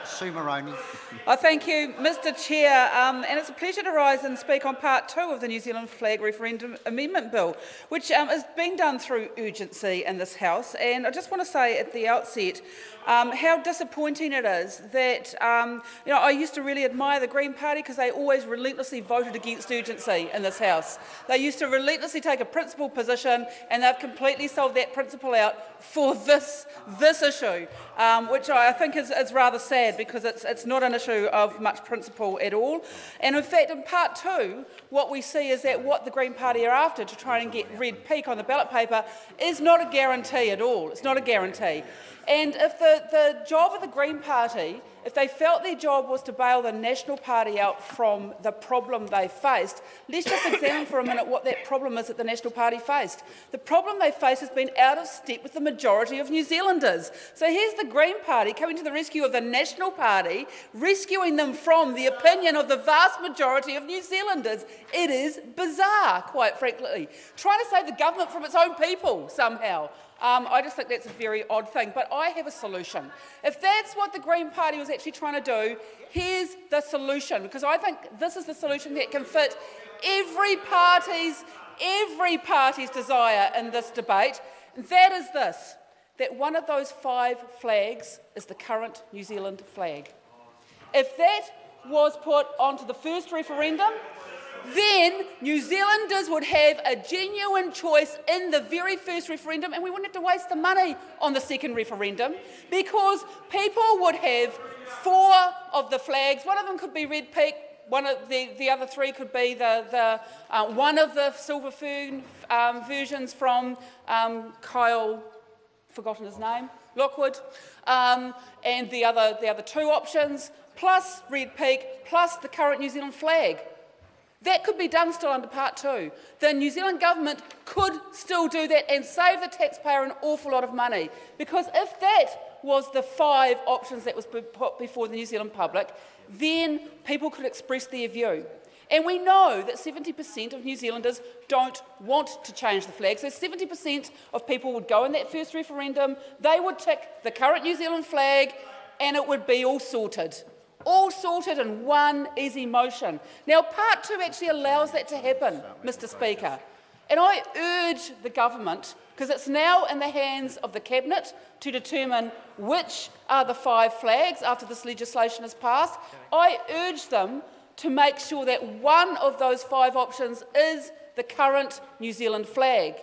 Sue Moroney. Thank you, Mr Chair, and it's a pleasure to rise and speak on part 2 of the New Zealand Flag Referendum Amendment Bill, which is being done through urgency in this House. And I just want to say at the outset how disappointing it is that I used to really admire the Green Party because they always relentlessly voted against urgency in this House. They used to relentlessly take a principled position, and they've completely sold that principle out for this issue, which I think is rather sad because it's not an issue of much principle at all. And in fact, in part 2, what we see is that what the Green Party are after to try and get red peak on the ballot paper is not a guarantee at all. It's not a guarantee. And if the job of the Green Party, if they felt their job was to bail the National Party out from the problem they faced, let's just examine for a minute what that problem is that the National Party faced. The problem they faced has been out of step with the majority of New Zealanders. So here's the Green Party coming to the rescue of the National Party, rescuing them from the opinion of the vast majority of New Zealanders. It is bizarre, quite frankly. Trying to save the government from its own people somehow. I just think that's a very odd thing, but I have a solution. If that's what the Green Party was actually trying to do, here's the solution, because I think this is the solution that can fit every party's desire in this debate, and that is this, that one of those 5 flags is the current New Zealand flag. If that was put onto the first referendum, then New Zealanders would have a genuine choice in the very first referendum, and we wouldn't have to waste the money on the second referendum, because people would have 4 of the flags. One of them could be red peak, one of the other 3 could be one of the silver fern versions from Kyle, forgotten his name, Lockwood, and the other 2 options, plus red peak, plus the current New Zealand flag. That could be done still under part 2. The New Zealand government could still do that and save the taxpayer an awful lot of money. Because if that was the 5 options that was put before the New Zealand public, then people could express their view. And we know that 70% of New Zealanders don't want to change the flag. So 70% of people would go in that first referendum, they would tick the current New Zealand flag, and it would be all sorted. All sorted in one easy motion. Now, part 2 actually allows that to happen, Mr Speaker. And I urge the government, because it's now in the hands of the Cabinet to determine which are the 5 flags after this legislation is passed, I urge them to make sure that one of those 5 options is the current New Zealand flag.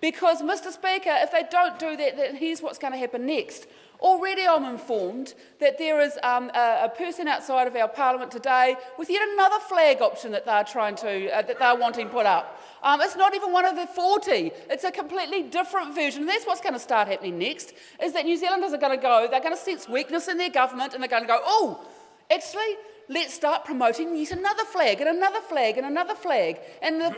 Because, Mr Speaker, if they don't do that, then here's what's going to happen next. Already I'm informed that there is a person outside of our Parliament today with yet another flag option that they're wanting put up. It's not even one of the 40. It's a completely different version. And that's what's going to start happening next, is that New Zealanders are going to go, they're going to sense weakness in their government, and they're going to go, oh, actually, let's start promoting yet another flag and another flag and another flag. And the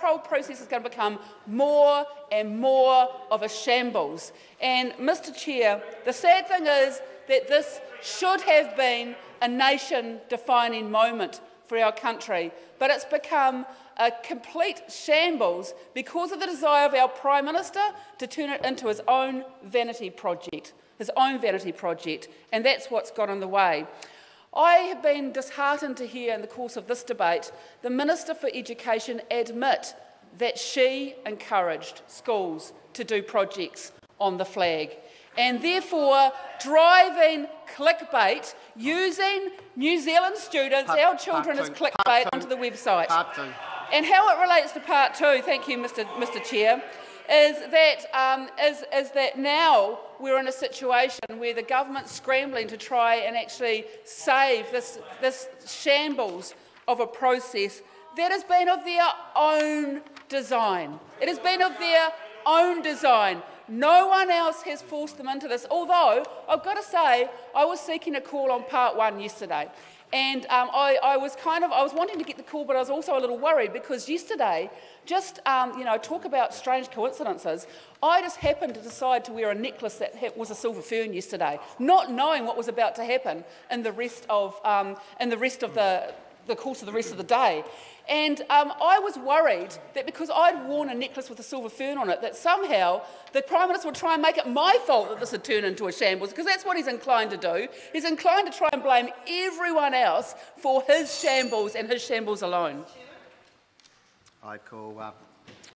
whole process is going to become more and more of a shambles. And, Mr Chair, the sad thing is that this should have been a nation-defining moment for our country, but it's become a complete shambles because of the desire of our Prime Minister to turn it into his own vanity project, and that's what's got in the way. I have been disheartened to hear in the course of this debate the Minister for Education admit that she encouraged schools to do projects on the flag, and therefore driving clickbait, using New Zealand students, our children, as clickbait onto the website. And how it relates to part 2, thank you, Mr Chair, is that now we're in a situation where the government's scrambling to try and actually save this shambles of a process that has been of their own design. It has been of their own design. No one else has forced them into this, although I've got to say I was seeking a call on part 1 yesterday. And I was wanting to get the call, but I was also a little worried because yesterday, talk about strange coincidences. I just happened to decide to wear a necklace that was a silver fern yesterday, not knowing what was about to happen in the rest of the the course of the rest of the day. And I was worried that because I'd worn a necklace with a silver fern on it, that somehow the Prime Minister would try and make it my fault that this had turned into a shambles, because that's what he's inclined to do. He's inclined to try and blame everyone else for his shambles and his shambles alone. I call